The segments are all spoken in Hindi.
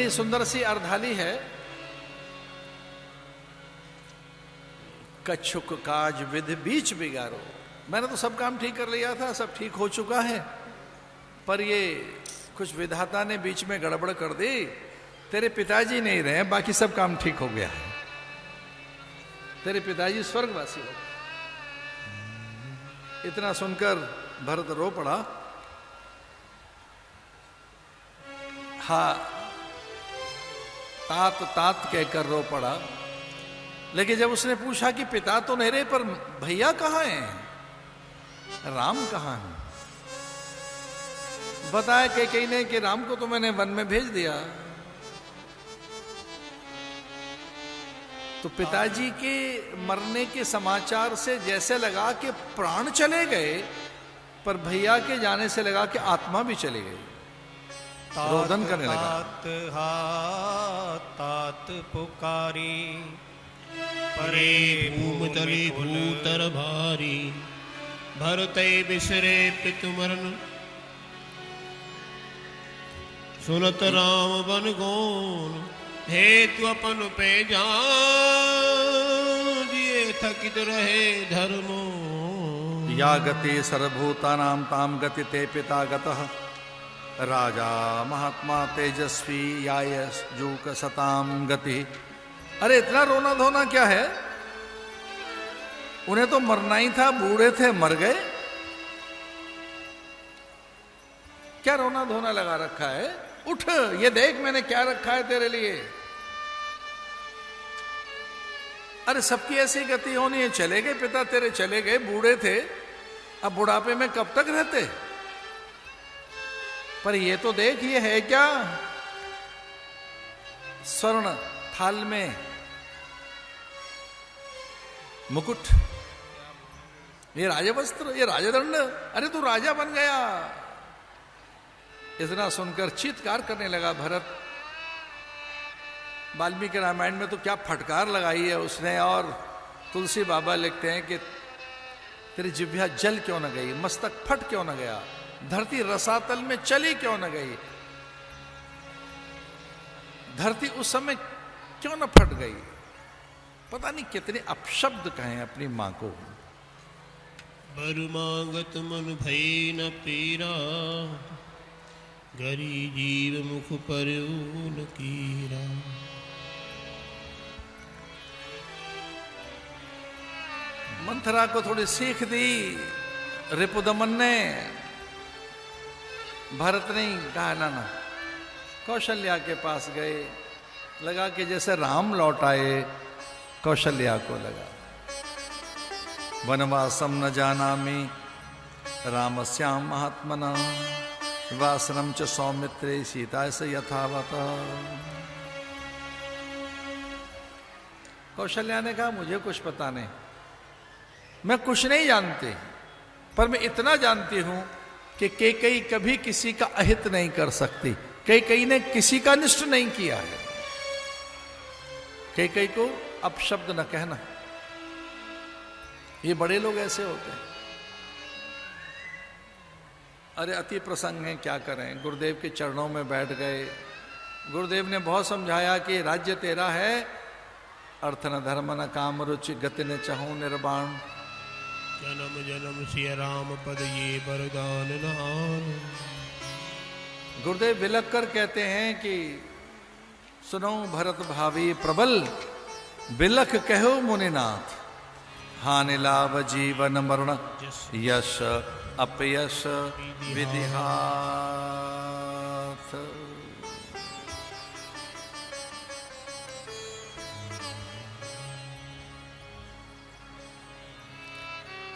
बड़ी सुंदर सी अर्धाली है। कच्छुक काज विधि बीच बिगाड़ो। मैंने तो सब काम ठीक कर लिया था, सब ठीक हो चुका है, पर ये कुछ विधाता ने बीच में गड़बड़ कर दी। तेरे पिताजी नहीं रहे, बाकी सब काम ठीक हो गया है। तेरे पिताजी स्वर्गवासी हो गए। इतना सुनकर भरत रो पड़ा। हाँ, तात तात कहकर रो पड़ा। लेकिन जब उसने पूछा कि पिता तो नहीं रहे, पर भैया कहाँ हैं, राम कहाँ हैं, बताया कैकेयी ने कि राम को तो मैंने वन में भेज दिया। तो पिताजी के मरने के समाचार से जैसे लगा कि प्राण चले गए, पर भैया के जाने से लगा कि आत्मा भी चली गई। रोदन करने लगा। तात पुकारी परे भूम तले भूतर भारी, भरते बिसरे पितु मरण, सुनत राम बन गौन, हेतु अपन पे जान, जिए थकित रहे धर्मो। या गति सर्वभूतानां ताम गति ते पिता गतः, राजा महात्मा तेजस्वी यायस जूक सताम गति। अरे इतना रोना धोना क्या है, उन्हें तो मरना ही था, बूढ़े थे मर गए, क्या रोना धोना लगा रखा है। उठ, ये देख मैंने क्या रखा है तेरे लिए। अरे सबकी ऐसी गति होनी है, चले गए पिता तेरे, चले गए, बूढ़े थे, अब बुढ़ापे में कब तक रहते। पर ये तो देख, ये है क्या, स्वर्ण थाल में मुकुट, ये राजवस्त्र, ये राजदंड, अरे तू राजा बन गया। इतना सुनकर चीत्कार करने लगा भरत। वाल्मीकि रामायण में तो क्या फटकार लगाई है उसने। और तुलसी बाबा लिखते हैं कि तेरी जिह्वा जल क्यों न गई, मस्तक फट क्यों न गया, धरती रसातल में चली क्यों न गई, धरती उस समय क्यों न फट गई। पता नहीं कितने अपशब्द कहें अपनी मां को। बर मांगत मन भई न पीरा, गरी जीव मुख पर न कीरा। मंथरा को थोड़ी सीख दी रिपुदमन ने। भरत ने कहा ना, कौशल्या के पास गए, लगा कि जैसे राम लौट आए, कौशल्या को लगा। वनवासम न जानामि रामस्याम महात्मना, वासनम च सौमित्रे सीता से यथावत। कौशल्या ने कहा मुझे कुछ पता नहीं, मैं कुछ नहीं जानती, पर मैं इतना जानती हूं कि कैकेयी कभी किसी का अहित नहीं कर सकती। कैकेयी ने किसी का अनिष्ट नहीं किया है। कैकेयी को अपशब्द न कहना, ये बड़े लोग ऐसे होते हैं। अरे अति प्रसंग है, क्या करें, गुरुदेव के चरणों में बैठ गए। गुरुदेव ने बहुत समझाया कि राज्य तेरा है, अर्थ न धर्म न काम रुचि, गति न चाहूं निर्वाण। जन्म जन्म सिया राम पद ये वरदान नान। गुरुदेव विलक कर कहते हैं कि सुनो भरत भावी प्रबल, बिलख कहो मुनिनाथ, हानि लाभ जीवन मरण, यश अपयश विधिहाथ।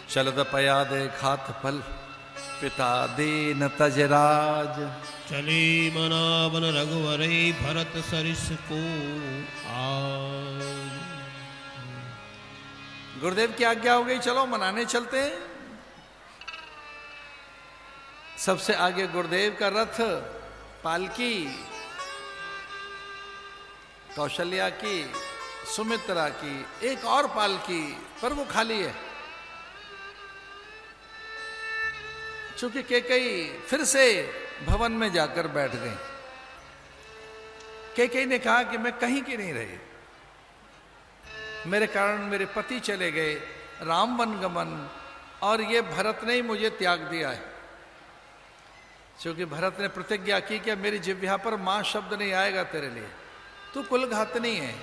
चलद पया दे खात फल, पिता दीन तजराज। चले मनावन रघुवर भरत सरिस को आज। गुरुदेव की आज्ञा हो गई, चलो मनाने चलते हैं। सबसे आगे गुरुदेव का रथ, पालकी, कौशल्या की, सुमित्रा की, एक और पालकी, पर वो खाली है। चूंकि कैकेयी फिर से भवन में जाकर बैठ गई। कैकेयी ने कहा कि मैं कहीं की नहीं रही, मेरे कारण मेरे पति चले गए, राम वनगमन, और ये भरत ने ही मुझे त्याग दिया है। क्योंकि भरत ने प्रतिज्ञा की कि मेरी जिह्वा पर मां शब्द नहीं आएगा तेरे लिए, तू कुलघातनी है,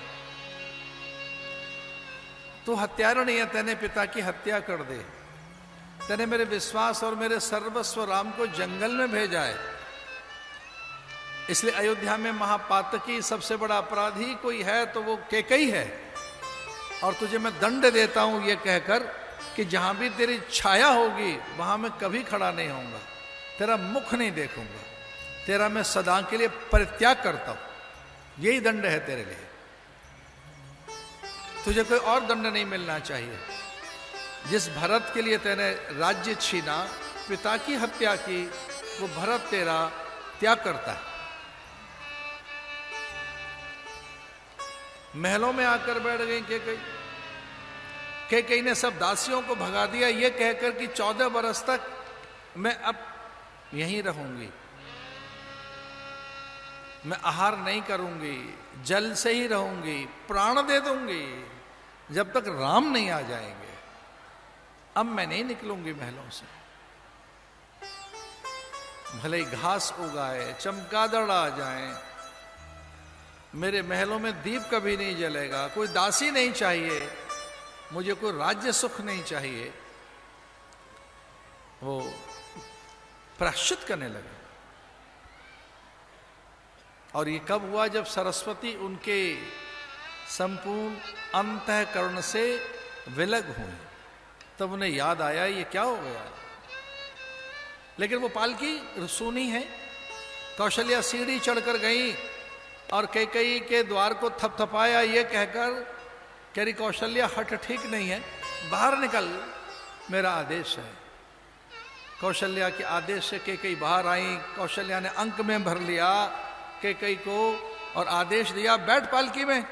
तू हत्यारण है, तेने पिता की हत्या कर दे, तेने मेरे विश्वास और मेरे सर्वस्व राम को जंगल में भेजा है, इसलिए अयोध्या में महापातकी सबसे बड़ा अपराधी कोई है तो वो कैकेयी है, और तुझे मैं दंड देता हूं ये कहकर कि जहां भी तेरी छाया होगी वहां मैं कभी खड़ा नहीं होऊंगा, तेरा मुख नहीं देखूंगा, तेरा मैं सदा के लिए परित्याग करता हूं, यही दंड है तेरे लिए, तुझे कोई और दंड नहीं मिलना चाहिए। जिस भरत के लिए तेने राज्य छीना, पिता की हत्या की, वो भरत तेरा त्याग करता है। महलों में आकर बैठ गई कैकेयी ने सब दासियों को भगा दिया ये कहकर कि 14 बरस तक मैं अब यहीं रहूंगी, मैं आहार नहीं करूंगी, जल से ही रहूंगी, प्राण दे दूंगी जब तक राम नहीं आ जाएंगे, अब मैं नहीं निकलूंगी महलों से। भले ही घास उगाए, चमगादड़ आ जाए, मेरे महलों में दीप कभी नहीं जलेगा, कोई दासी नहीं चाहिए, मुझे कोई राज्य सुख नहीं चाहिए। वो प्रायश्चित करने लगे। और ये कब हुआ? जब सरस्वती उनके संपूर्ण अंतःकरण से विलग हुई, तब उन्हें याद आया ये क्या हो गया। लेकिन वो पालकी सुनी है, कौशल्या सीढ़ी चढ़कर गई और कैकेयी के द्वार को थपथपाया ये कहकर, कह रही कौशल्या हट ठीक नहीं है, बाहर निकल, मेरा आदेश है। कौशल्या के आदेश से कैकेयी बाहर आई। कौशल्या ने अंक में भर लिया कैकेयी को और आदेश दिया बैठ पालकी में,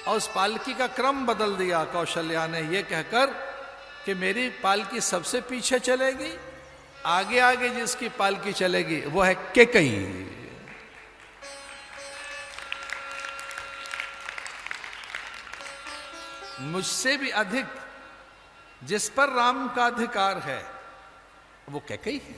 और उस पालकी का क्रम बदल दिया कौशल्या ने ये कहकर कि मेरी पालकी सबसे पीछे चलेगी, आगे आगे जिसकी पालकी चलेगी वो है कैकेयी। मुझसे भी अधिक जिस पर राम का अधिकार है वो कैकेयी है।